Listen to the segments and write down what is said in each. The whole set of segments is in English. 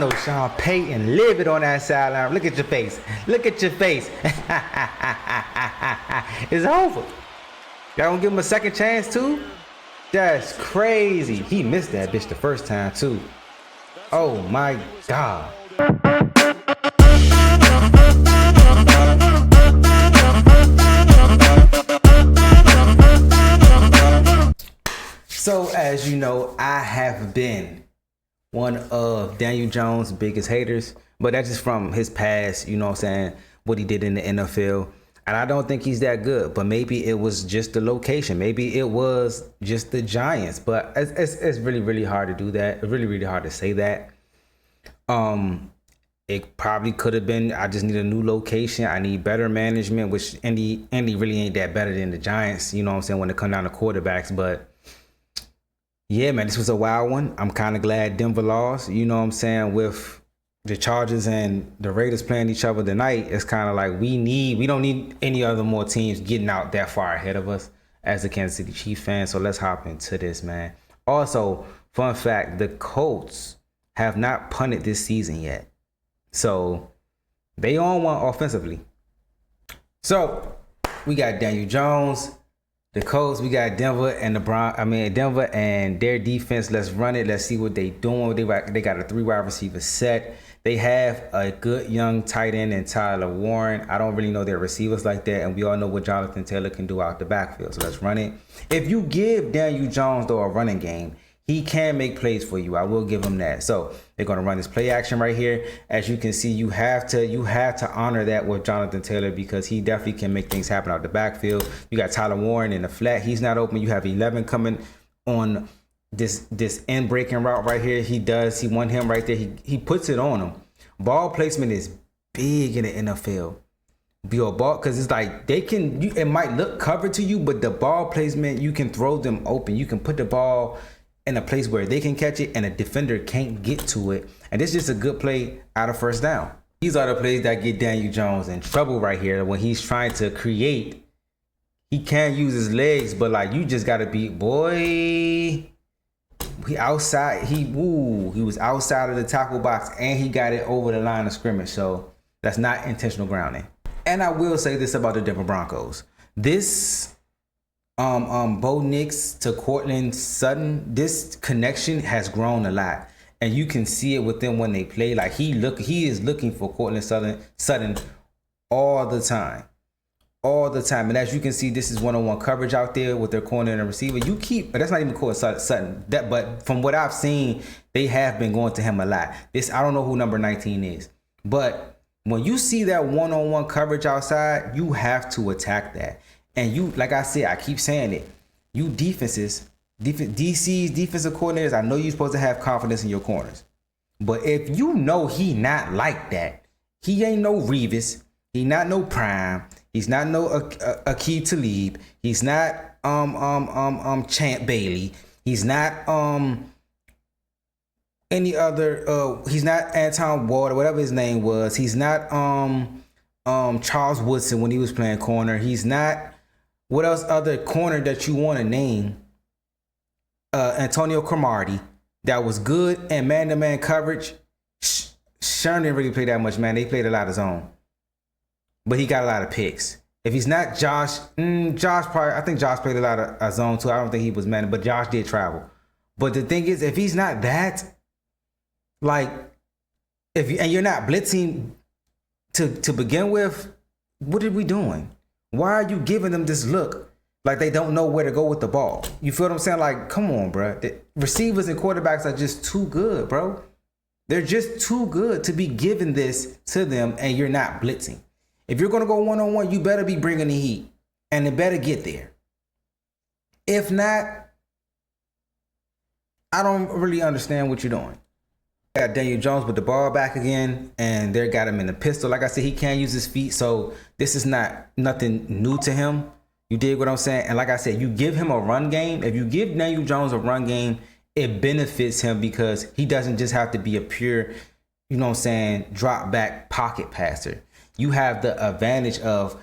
No, Sean Payton, live it on that sideline. Look at your face. Look at your face. It's over. Y'all gonna give him a second chance too? That's crazy. He missed that bitch the first time too. Oh my God. So as you know, I have been one of Daniel Jones' biggest haters, but that's just from his past, you know what I'm saying, what he did in the NFL. And I don't think he's that good, but maybe it was just the location. Maybe it was just the Giants, but it's really, really hard to do that. It's really, really hard to say that. It probably could have been, I just need a new location. I need better management, which Indy really ain't that better than the Giants, you know what I'm saying, when it comes down to quarterbacks. But yeah, man, this was a wild one. I'm kind of glad Denver lost. You know what I'm saying? With the Chargers and the Raiders playing each other tonight, it's kind of like we don't need any other more teams getting out that far ahead of us as a Kansas City Chiefs fan. So let's hop into this, man. Also, fun fact, the Colts have not punted this season yet. So they on one offensively. So we got Daniel Jones, the Colts, we got Denver and Denver and their defense. Let's run it. Let's see what they doing. They got a 3 wide receiver set. They have a good young tight end in Tyler Warren. I don't really know their receivers like that, and we all know what Jonathan Taylor can do out the backfield. So let's run it. If you give Daniel Jones though a running game, he can make plays for you. I will give him that. So they're going to run this play action right here. As you can see, you have to honor that with Jonathan Taylor because he definitely can make things happen out the backfield. You got Tyler Warren in the flat. He's not open. You have 11 coming on this end breaking route right here. He want him right there. He puts it on him. Ball placement is big in the NFL. Ball, because it's like it might look covered to you, but the ball placement, you can throw them open. You can put the ball in a place where they can catch it and a defender can't get to it. And this is just a good play out of first down. These are the plays that get Daniel Jones in trouble right here when he's trying to create. He can't use his legs, but like you just gotta be, boy. He outside. He was outside of the tackle box and he got it over the line of scrimmage. So that's not intentional grounding. And I will say this about the Denver Broncos. This Bo Nix to Courtland Sutton, this connection has grown a lot, and you can see it with them when they play. Like he is looking for Courtland Sutton all the time. And as you can see, this is one-on-one coverage out there with their corner and the receiver. But that's not even Courtland Sutton. But from what I've seen, they have been going to him a lot. I don't know who number 19 is, but when you see that one-on-one coverage outside, you have to attack that. And you, like I said, I keep saying it. You DC's defensive coordinators, I know you're supposed to have confidence in your corners. But if you know he not like that, he ain't no Revis, he not no Prime, he's not no Akeem Talib, he's not Champ Bailey, he's not any other he's not Anton Ward or whatever his name was, he's not Charles Woodson when he was playing corner, he's not what else other corner that you want to name? Antonio Cromartie, that was good and man-to-man coverage. Sherman didn't really play that much, man. They played a lot of zone. But he got a lot of picks. If he's not Josh, I think Josh played a lot of zone too. I don't think he was man, but Josh did travel. But the thing is, if he's not that, like, and you're not blitzing to begin with, what are we doing? Why are you giving them this look like they don't know where to go with the ball? You feel what I'm saying? Like, come on, bro. The receivers and quarterbacks are just too good, bro. They're just too good to be giving this to them and you're not blitzing. If you're going to go one-on-one, you better be bringing the heat and it better get there. If not, I don't really understand what you're doing. Got Daniel Jones with the ball back again, and they got him in the pistol. Like I said, he can't use his feet, so this is nothing new to him. You dig what I'm saying? And like I said, you give him a run game. If you give Daniel Jones a run game, it benefits him because he doesn't just have to be a pure, you know what I'm saying, drop back pocket passer. You have the advantage of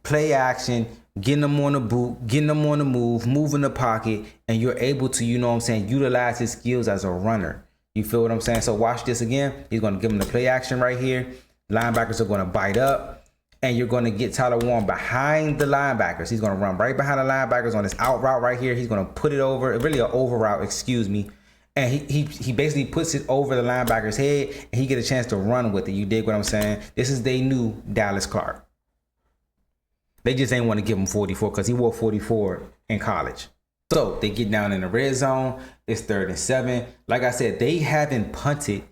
play action, getting them on the boot, getting them on the move, moving the pocket, and you're able to, you know what I'm saying, utilize his skills as a runner. You feel what I'm saying? So watch this again. He's going to give him the play action right here. Linebackers are going to bite up. And you're going to get Tyler Warren behind the linebackers. He's going to run right behind the linebackers on this out route right here. He's going to put it over, really an over route, excuse me. And he basically puts it over the linebacker's head, and he get a chance to run with it. You dig what I'm saying? This is they new Dallas Clark. They just ain't want to give him 44 because he wore 44 in college. So they get down in the red zone. It's 3rd and 7. Like I said, they haven't punted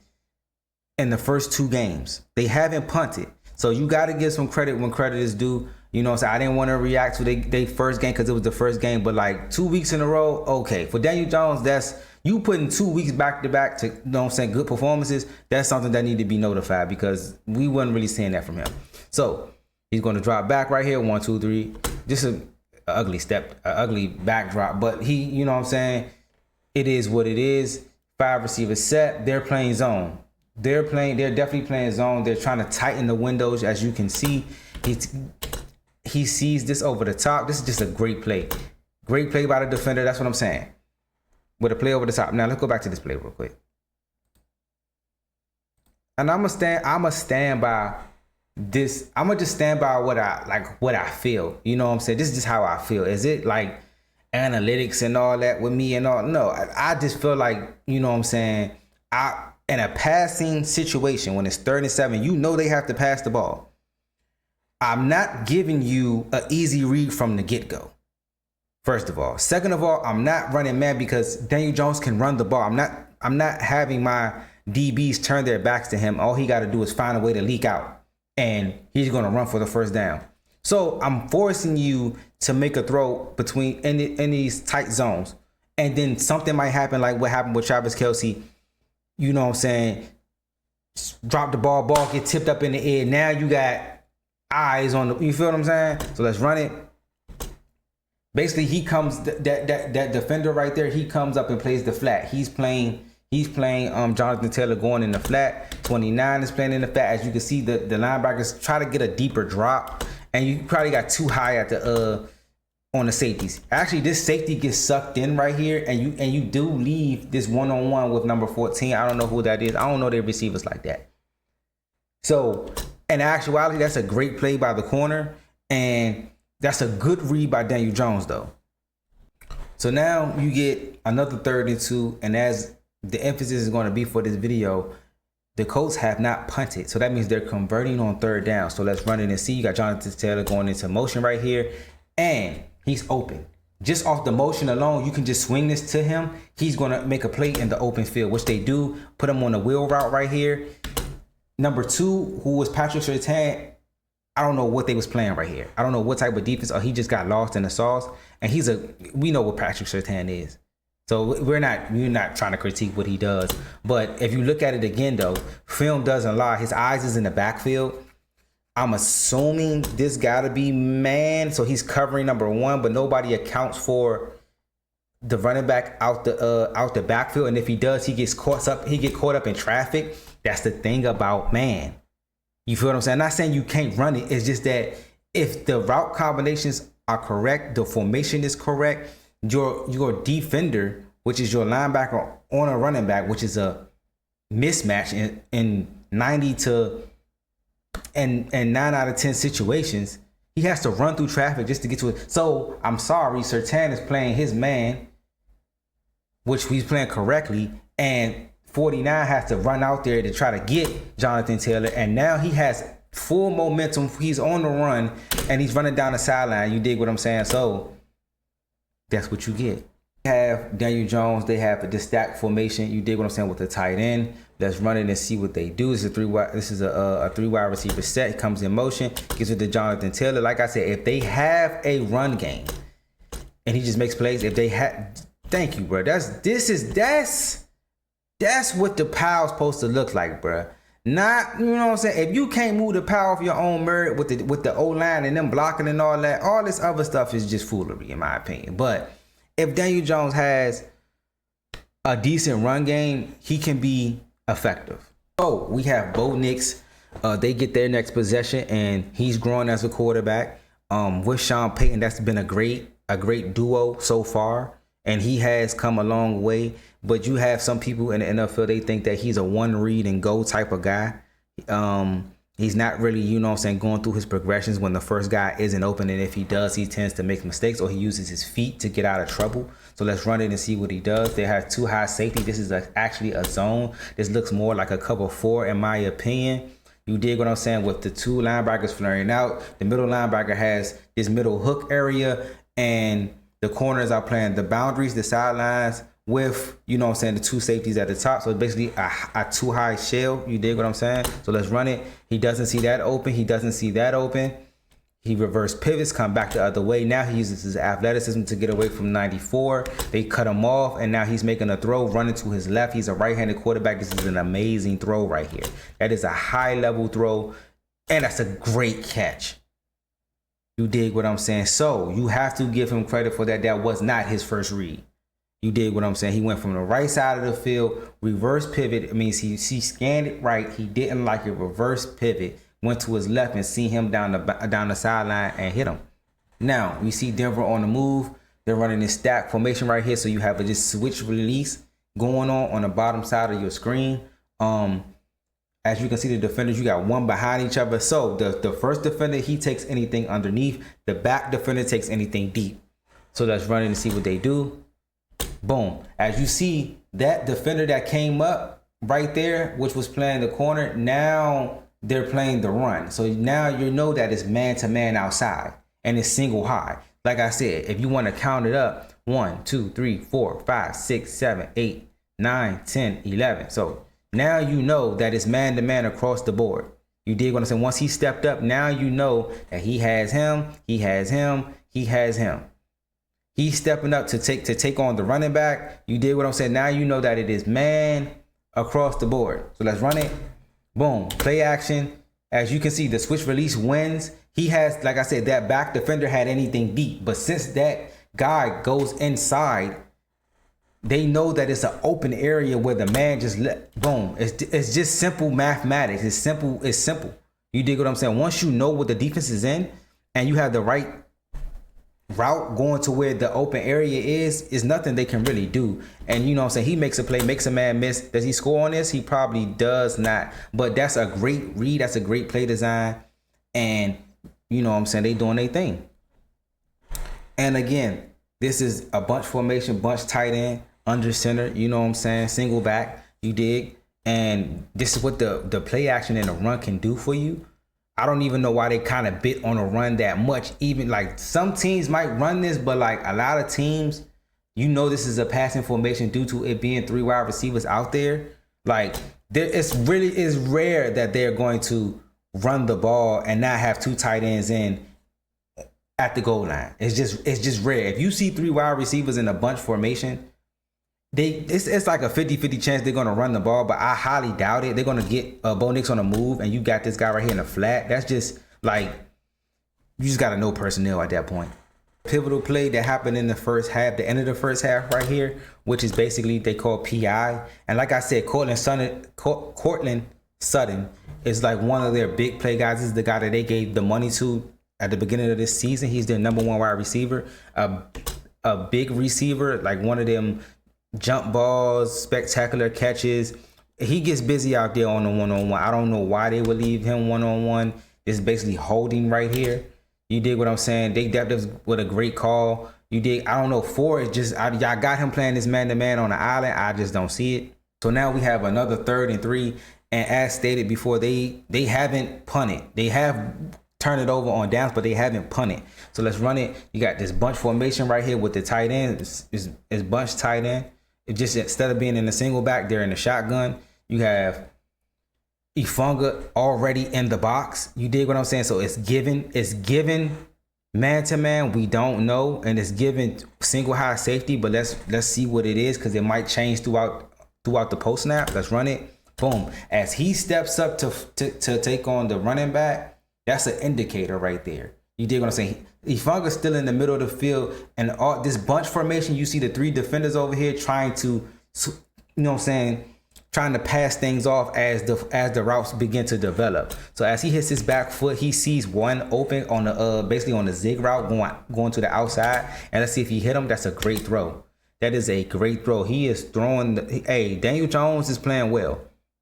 in the first 2 games. They haven't punted. So you got to give some credit when credit is due. You know what I'm saying? I didn't want to react to they first game because it was the first game. But like 2 weeks in a row, okay. For Daniel Jones, that's you putting 2 weeks back to back to, you know what I'm saying, good performances. That's something that need to be notified because we wasn't really seeing that from him. So he's going to drop back right here. 1, 2, 3. Just an ugly step, an ugly backdrop. But he, you know what I'm saying? It is what it is. 5 receivers set. They're playing zone. They're definitely playing zone. They're trying to tighten the windows. As you can see, he sees this over the top. This is just a great play. Great play by the defender. That's what I'm saying. With a play over the top. Now let's go back to this play real quick. And I'm gonna stand by this. I'm gonna just stand by what I feel. You know what I'm saying? This is just how I feel. Is it like analytics and all that with me and all? No, I just feel like, you know what I'm saying, in a passing situation, when it's 3rd and 7, you know they have to pass the ball. I'm not giving you an easy read from the get-go. First of all. Second of all, I'm not running man because Daniel Jones can run the ball. I'm not having my DBs turn their backs to him. All he got to do is find a way to leak out, and he's going to run for the first down. So I'm forcing you to make a throw between in these tight zones, and then something might happen like what happened with Travis Kelce. You know what I'm saying? Drop the ball get tipped up in the air. Now you got eyes on the, you feel what I'm saying? So let's run it. Basically, he comes, that defender right there, he comes up and plays the flat. He's playing Jonathan Taylor going in the flat. 29 is playing in the flat. As you can see, the linebackers try to get a deeper drop, and you probably got too high at the on the safeties. Actually, this safety gets sucked in right here, and you do leave this one-on-one with number 14. I don't know who that is. I don't know their receivers like that. So in actuality, that's a great play by the corner, and that's a good read by Daniel Jones, though. So now you get another 3rd and 2, and as the emphasis is going to be for this video, the Colts have not punted. So that means they're converting on 3rd down. So let's run it and see. You got Jonathan Taylor going into motion right here, and he's open. Just off the motion alone, you can just swing this to him. He's going to make a play in the open field, which they do. Put him on the wheel route right here. Number 2, who was Patrick Surtain, I don't know what they was playing right here. I don't know what type of defense, or he just got lost in the sauce. And we know what Patrick Surtain is. So we're not trying to critique what he does. But if you look at it again, though, film doesn't lie. His eyes is in the backfield. I'm assuming this got to be man. So he's covering number 1, but nobody accounts for the running back out the backfield. And if he does, he get caught up in traffic. That's the thing about man. You feel what I'm saying? I'm not saying you can't run it. It's just that if the route combinations are correct, the formation is correct, your defender, which is your linebacker on a running back, which is a mismatch in 90 to and 9 out of 10 situations, he has to run through traffic just to get to it. So I'm sorry, Surtain is playing his man, which he's playing correctly, and 49 has to run out there to try to get Jonathan Taylor, and now he has full momentum. He's on the run, and he's running down the sideline. You dig what I'm saying? So that's what you get. They have Daniel Jones. They have the stack formation. You dig what I'm saying with the tight end. Let's run it and see what they do. This is a 3-wide receiver set. He comes in motion, gives it to Jonathan Taylor. Like I said, if they have a run game and he just makes plays, if they have, thank you, bro. That's what the power's supposed to look like, bro. Not, you know what I'm saying? If you can't move the power of your own merit with the O-line and them blocking and all that, all this other stuff is just foolery, in my opinion. But if Daniel Jones has a decent run game, he can be effective. So we have Bo Nix. They get their next possession, and he's growing as a quarterback. With Sean Payton, that's been a great duo so far, and he has come a long way. but you have some people in the NFL, they think that he's a one read and go type of guy. He's not really, you know what I'm saying, going through his progressions when the first guy isn't open. And if he does, he tends to make mistakes or he uses his feet to get out of trouble. So let's run it and see what he does. They have two high safety. This is actually a zone. This looks more like a cover 4 in my opinion. You dig what I'm saying? With the two linebackers flaring out, the middle linebacker has this middle hook area, and the corners are playing the boundaries, the sidelines, with, you know what I'm saying, the two safeties at the top. So it's basically a too high shell. You dig what I'm saying? So let's run it. He doesn't see that open. He doesn't see that open. He reverse pivots, come back the other way. Now he uses his athleticism to get away from 94. They cut him off, and now he's making a throw, running to his left. He's a right-handed quarterback. This is an amazing throw right here. That is a high-level throw, and that's a great catch. You dig what I'm saying? So you have to give him credit for that. That was not his first read. You dig what I'm saying? He went from the right side of the field, reverse pivot. It means he scanned it right. He didn't like it, reverse pivot, went to his left and see him down the sideline and hit him. Now we see Denver on the move. They're running this stack formation right here. So you have a just switch release going on the bottom side of your screen. As you can see, the defenders, you got one behind each other. So the first defender, he takes anything underneath. The back defender takes anything deep. So let's run it and see what they do. Boom. As you see, that defender that came up right there, which was playing the corner, now they're playing the run. So now you know that it's man-to-man outside and it's single high. Like I said, if you want to count it up, 1, 2, 3, 4, 5, 6, 7, 8, 9, 10, 11. So now you know that it's man-to-man across the board. You dig what I'm saying? Once he stepped up, now you know that he has him, he has him, he has him. He's stepping up to take on the running back. You did what I'm saying. Now you know that it is man across the board. So let's run it. Boom. Play action. As you can see, the switch release wins. He has, like I said, that back defender had anything deep. But since that guy goes inside, they know that it's an open area where the man just boom. It's just simple mathematics. It's simple. It's simple. You dig what I'm saying? Once you know what the defense is in and you have the right route going to where the open area is nothing they can really do. And you know what I'm saying, he makes a play, makes a man miss. Does he score on this? He probably does not, but that's a great read. That's a great play design, and you know what I'm saying, they doing their thing. And again, this is a bunch formation, bunch tight end, under center, you know what I'm saying, single back, you dig. And this is what the play action and the run can do for you. I don't even know why they kind of bit on a run that much. Even like some teams might run this, but like a lot of teams, you know, this is a passing formation due to it being 3 wide receivers out there. Like it's rare that they're going to run the ball and not have 2 tight ends in at the goal line. It's just rare. If you see 3 wide receivers in a bunch formation, it's like a 50-50 chance they're going to run the ball, but I highly doubt it. They're going to get Bo Nix on the move, and you got this guy right here in the flat. That's just like, you just got to know personnel at that point. Pivotal play that happened in the first half, the end of the first half right here, which is basically they call PI. And like I said, Cortland Sutton is like one of their big play guys. This is the guy that they gave the money to at the beginning of this season. He's their number 1 wide receiver, a big receiver, like one of them jump balls, spectacular catches. He gets busy out there on the one-on-one. I don't know why they would leave him one-on-one. It's basically holding right here. You dig what I'm saying? They depth us with a great call. You dig? I don't know. 4 is just, y'all got him playing this man-to-man on the island. I just don't see it. So now we have another 3rd and 3. And as stated before, they haven't punted. They have turned it over on downs, but they haven't punted. So let's run it. You got this bunch formation right here with the tight end. It's bunch tight end. It just, instead of being in the single back, they're in the shotgun. You have Ifunga already in the box. You dig what I'm saying? So it's given man to man. We don't know, and it's given single high safety. But let's see what it is, because it might change throughout the post snap. Let's run it. Boom. As he steps up to take on the running back, that's an indicator right there. You dig what I'm saying? Ifunga's still in the middle of the field, and all this bunch formation, you see the 3 defenders over here trying to, you know what I'm saying, trying to pass things off as the routes begin to develop. So as he hits his back foot, he sees one open on the basically on the zig route going to the outside, and let's see if he hit him. That's a great throw. That is a great throw. He is throwing. Hey, Daniel Jones is playing well.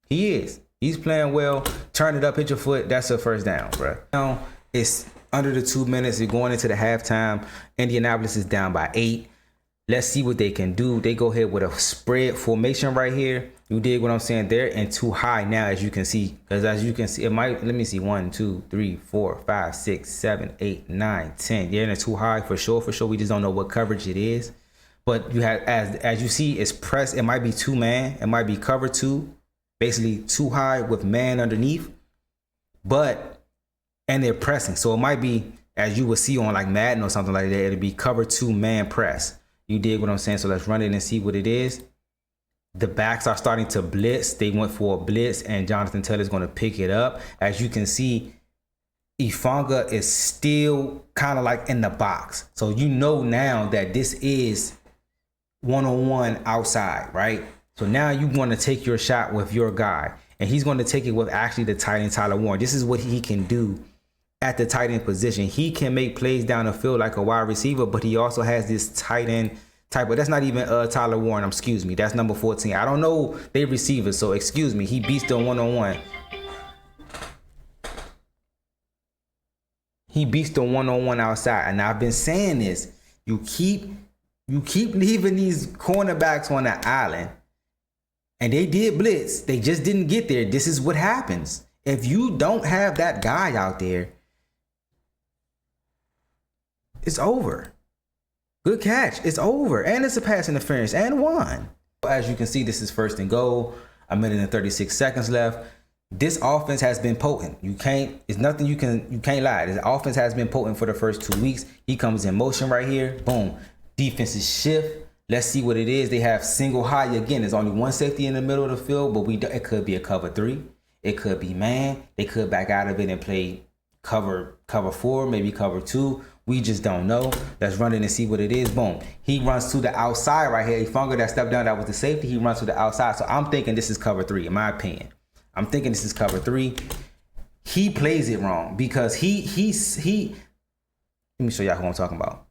He is. He's playing well. Turn it up, hit your foot. That's a first down, bro. Now it's under the 2 minutes. You're going into the halftime. Indianapolis is down by 8. Let's see what they can do. They go ahead with a spread formation right here. You dig what I'm saying? They're in too high now, as you can see. Because as you can see, it might, let me see, 1, 2, 3, 4, 5, 6, 7, 8, 9, 10. They're in too high for sure. For sure. We just don't know what coverage it is. But you have, as you see, it's pressed. It might be 2-man. It might be cover 2. Basically too high with man underneath. And they're pressing. So it might be, as you would see on like Madden or something like that, it'll be cover 2 man press. You dig what I'm saying? So let's run it and see what it is. The backs are starting to blitz. They went for a blitz, and Jonathan Taylor's going to pick it up. As you can see, Ifanga is still kind of like in the box. So you know now that this is one-on-one outside, right? So now you want to take your shot with your guy, and he's going to take it with actually the tight end, Tyler Warren. This is what he can do at the tight end position. He can make plays down the field like a wide receiver, but he also has this tight end type of, that's not even Tyler Warren, excuse me. That's number 14. I don't know they receivers, so excuse me. He beats them one-on-one. He beats the one-on-one outside. And I've been saying this. You keep leaving these cornerbacks on the island. And they did blitz. They just didn't get there. This is what happens. If you don't have that guy out there, it's over. Good catch. It's over. And it's a pass interference and 1. As you can see, this is 1st and goal. 1:36 seconds left. This offense has been potent. It's nothing you can't lie. This offense has been potent for the first 2 weeks. He comes in motion right here. Boom. Defenses shift. Let's see what it is. They have single high again. There's only one safety in the middle of the field, but it could be a cover 3. It could be man. They could back out of it and play cover 4, maybe cover 2. We just don't know. Let's run in and see what it is. Boom. He runs to the outside right here. Ifanga that stepped down, that was the safety. He runs to the outside. So I'm thinking this is cover 3, in my opinion. I'm thinking this is cover 3. He plays it wrong because he let me show y'all who I'm talking about.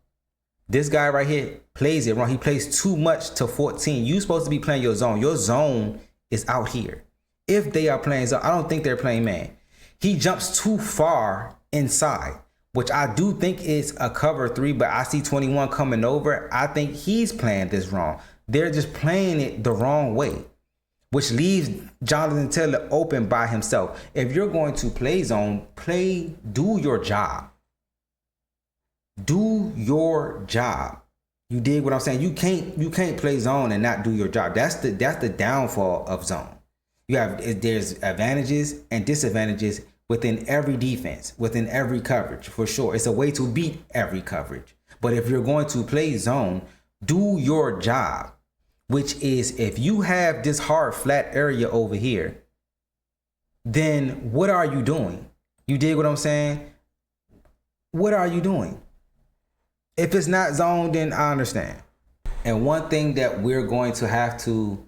This guy right here plays it wrong. He plays too much to 14. You're supposed to be playing your zone. Your zone is out here. If they are playing zone, I don't think they're playing man. He jumps too far inside, which I do think is a cover 3, but I see 21 coming over. I think he's playing this wrong. They're just playing it the wrong way, which leaves Jonathan Taylor open by himself. If you're going to play zone, do your job. Do your job. You dig what I'm saying? You can't play zone and not do your job. That's the downfall of zone. There's advantages and disadvantages within every defense, within every coverage, for sure. It's a way to beat every coverage. But if you're going to play zone, do your job, which is if you have this hard flat area over here, then what are you doing? You dig what I'm saying? What are you doing? If it's not zone, then I understand. And one thing that we're going to have to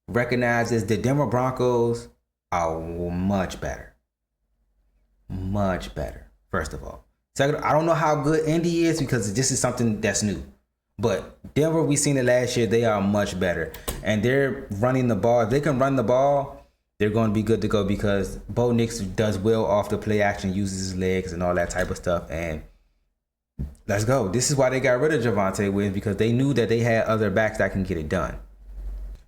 recognize is the Denver Broncos are much better. Much better, first of all. Second, I don't know how good Indy is because this is something that's new. But Denver, we seen it last year. They are much better. And they're running the ball. If they can run the ball, they're going to be good to go because Bo Nix does well off the play action, uses his legs and all that type of stuff. And let's go. This is why they got rid of Javonte Williams, because they knew that they had other backs that can get it done.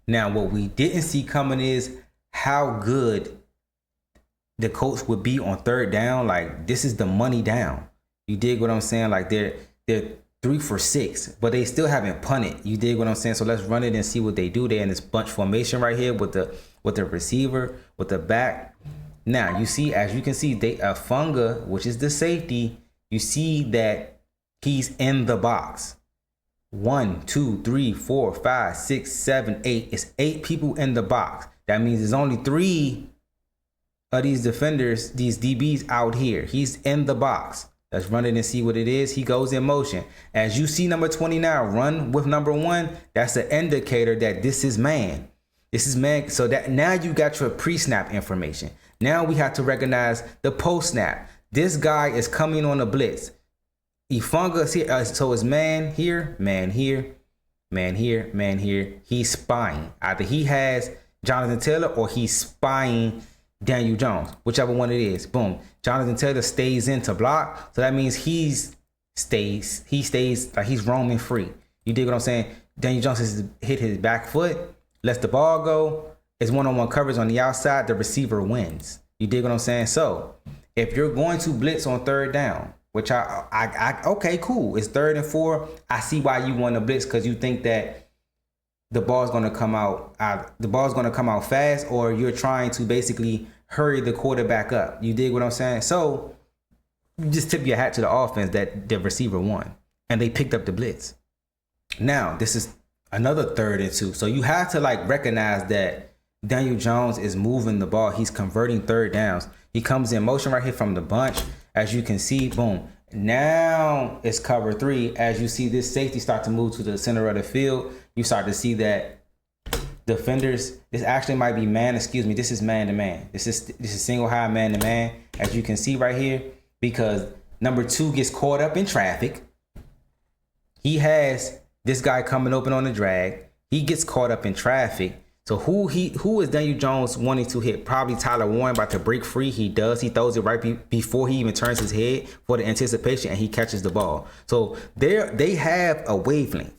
Now, what we didn't see coming is how good the Colts would be on 3rd down. Like, this is the money down. You dig what I'm saying? Like, they're 3 for 6, but they still haven't punted. You dig what I'm saying? So let's run it and see what they do. They're in this bunch formation right here with the receiver, with the back. Now, you see, as you can see, Funga, which is the safety, you see that he's in the box. 1, 2, 3, 4, 5, 6, 7, 8. It's 8 people in the box. That means there's only 3 of these defenders, these DBs out here. He's in the box. Let's run it and see what it is. He goes in motion. As you see number 29 run with number 1, that's an indicator that this is man. This is man. So that now you got your pre-snap information. Now we have to recognize the post-snap. This guy is coming on a blitz. Ifunga's here, so it's man here, Man here, man here. He's spying. Either he has Jonathan Taylor or he's spying Daniel Jones, whichever one it is. Boom. Jonathan Taylor stays in to block. So that means he stays like he's roaming free. You dig what I'm saying? Daniel Jones has hit his back foot, lets the ball go. It's one-on-one coverage on the outside. The receiver wins. You dig what I'm saying? So if you're going to blitz on third down, which okay, cool. It's 3rd and 4. I see why you want to blitz, because you think that the ball's going to come out. The ball's going to come out fast, or you're trying to basically hurry the quarterback up. You dig what I'm saying? So you just tip your hat to the offense that the receiver won, and they picked up the blitz. Now this is another 3rd and 2. So you have to like recognize that Daniel Jones is moving the ball. He's converting third downs. He comes in motion right here from the bunch. As you can see, boom. Now it's cover 3. As you see this safety start to move to the center of the field, you start to see that defenders, this actually might be man, excuse me, this is man to man. This is single high man to man, as you can see right here, because number 2 gets caught up in traffic. He has this guy coming open on the drag. He gets caught up in traffic. So who is Daniel Jones wanting to hit? Probably Tyler Warren, about to break free. He does. He throws it right before he even turns his head for the anticipation, and he catches the ball. So they have a wavelength.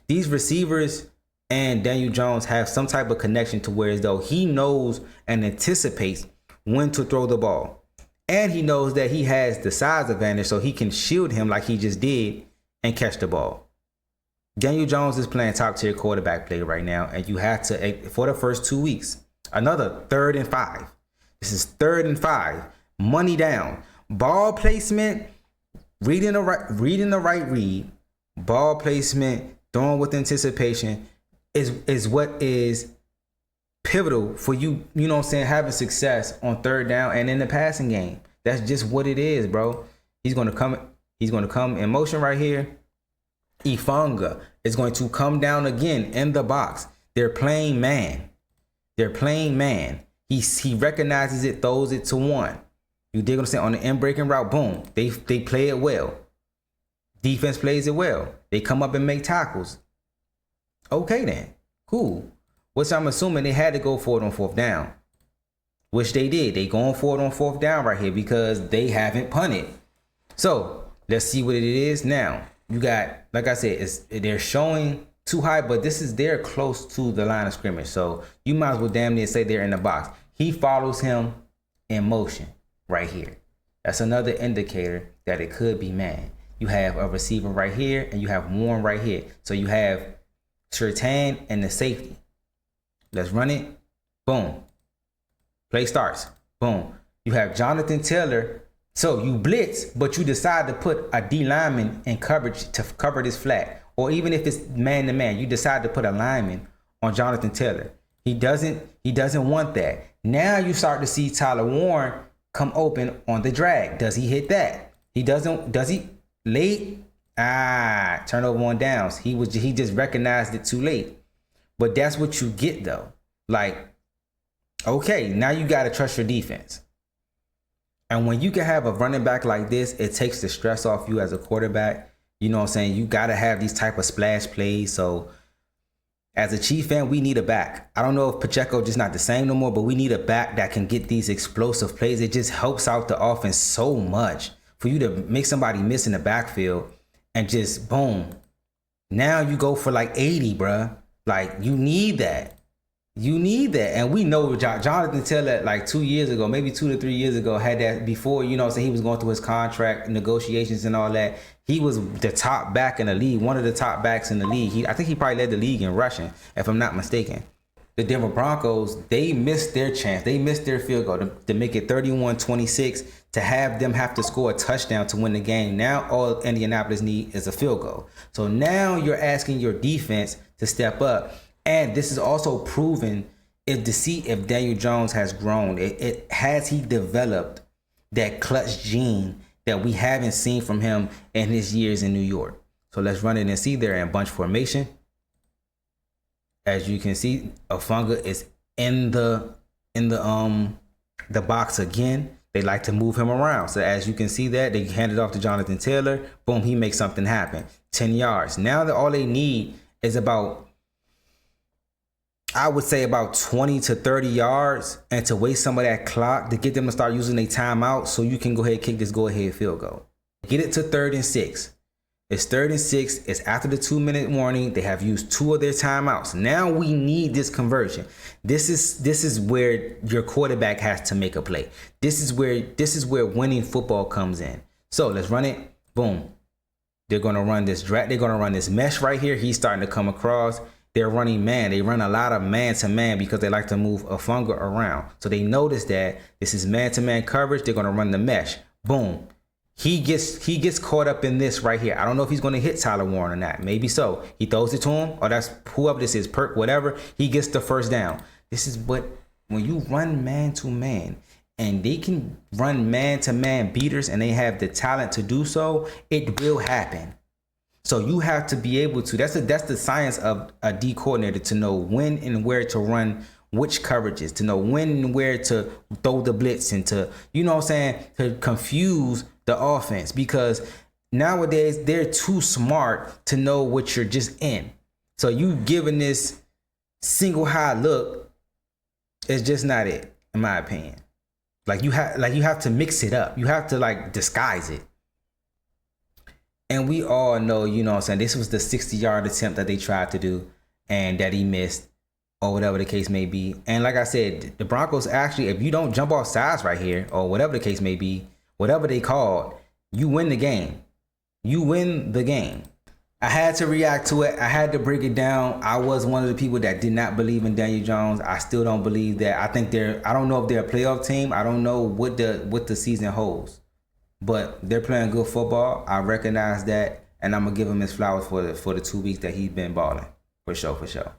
These receivers and Daniel Jones have some type of connection to where as though he knows and anticipates when to throw the ball. And he knows that he has the size advantage, so he can shield him like he just did and catch the ball. Daniel Jones is playing top tier quarterback play right now, and you have to, for the first 2 weeks, another 3rd and 5. This is 3rd and 5. Money down. Ball placement, reading the right read, ball placement, throwing with anticipation is what is pivotal for you, you know what I'm saying, having success on third down and in the passing game. That's just what it is, bro. He's gonna come in motion right here. Ifanga is going to come down again in the box. They're playing man. He recognizes it, throws it to one. You dig what I'm saying? On the in breaking route, boom. They play it well. Defense plays it well. They come up and make tackles. Okay then. Cool. Which I'm assuming they had to go for it on 4th down. Which they did. They going for it on 4th down right here because they haven't punted. So let's see what it is now. You got, like I said, they're showing too high, but they're close to the line of scrimmage. So you might as well damn near say they're in the box. He follows him in motion right here. That's another indicator that it could be man. You have a receiver right here and you have Warren right here. So you have Surtain and the safety. Let's run it. Boom. Play starts. Boom. You have Jonathan Taylor. So you blitz, but you decide to put a D lineman in coverage to cover this flat. Or even if it's man to man, you decide to put a lineman on Jonathan Taylor. He doesn't want that. Now you start to see Tyler Warren come open on the drag. Does he hit that? He doesn't. Does he? Late? Turnover on downs. He just recognized it too late. But that's what you get though. Like, okay, now you got to trust your defense. And when you can have a running back like this, it takes the stress off you as a quarterback. You know what I'm saying? You got to have these type of splash plays. So as a Chief fan, we need a back. I don't know if Pacheco just not the same no more, but we need a back that can get these explosive plays. It just helps out the offense so much for you to make somebody miss in the backfield and just boom. Now you go for like 80, bruh. Like you need that. You need that. And we know Jonathan Taylor, like 2 years ago, maybe 2 to 3 years ago, had that before, you know what I'm saying? He was going through his contract negotiations and all that. He was the top back in the league, one of the top backs in the league. I think he probably led the league in rushing, if I'm not mistaken. The Denver Broncos, they missed their chance. They missed their field goal to make it 31-26, to have them have to score a touchdown to win the game. Now all Indianapolis need is a field goal. So now you're asking your defense to step up. And this is also proven to see if Daniel Jones has grown. Has he developed that clutch gene that we haven't seen from him in his years in New York. So let's run it and see. They're in bunch formation. As you can see, Ifanga is in the box again. They like to move him around. So as you can see that, they hand it off to Jonathan Taylor. Boom, he makes something happen. 10 yards. Now that all they need is about, I would say about 20 to 30 yards, and to waste some of that clock to get them to start using their timeout so you can go ahead and kick this go-ahead field goal. Get it to 3rd and 6. It's 3rd and 6. It's after the 2-minute warning. They have used 2 of their timeouts. Now we need this conversion. This is where your quarterback has to make a play. This is where winning football comes in. So let's run it. Boom. They're gonna run this drag. They're gonna run this mesh right here. He's starting to come across. They're running man. They run a lot of man-to-man because they like to move a funga around. So they notice that this is man-to-man coverage. They're gonna run the mesh. Boom. He gets caught up in this right here. I don't know if he's going to hit Tyler Warren or not. Maybe so. He throws it to him, or that's whoever this is, Perk, whatever. He gets the first down. This is what, when you run man-to-man, and they can run man-to-man beaters, and they have the talent to do so, it will happen. So you have to be able to, that's the science of a D coordinator, to know when and where to run which coverages, to know when and where to throw the blitz, and to, you know what I'm saying, to confuse the offense, because nowadays they're too smart to know what you're just in. So you giving this single high look is just not it, in my opinion. Like you have to mix it up. You have to like disguise it. And we all know, you know what I'm saying, this was the 60-yard attempt that they tried to do and that he missed, or whatever the case may be. And like I said, the Broncos actually, if you don't jump off sides right here, or whatever the case may be, whatever they called, you win the game. You win the game. I had to react to it. I had to break it down. I was one of the people that did not believe in Daniel Jones. I still don't believe that. I don't know if they're a playoff team. I don't know what the season holds. But they're playing good football. I recognize that. And I'm going to give him his flowers for the 2 weeks that he's been balling. For sure, for sure.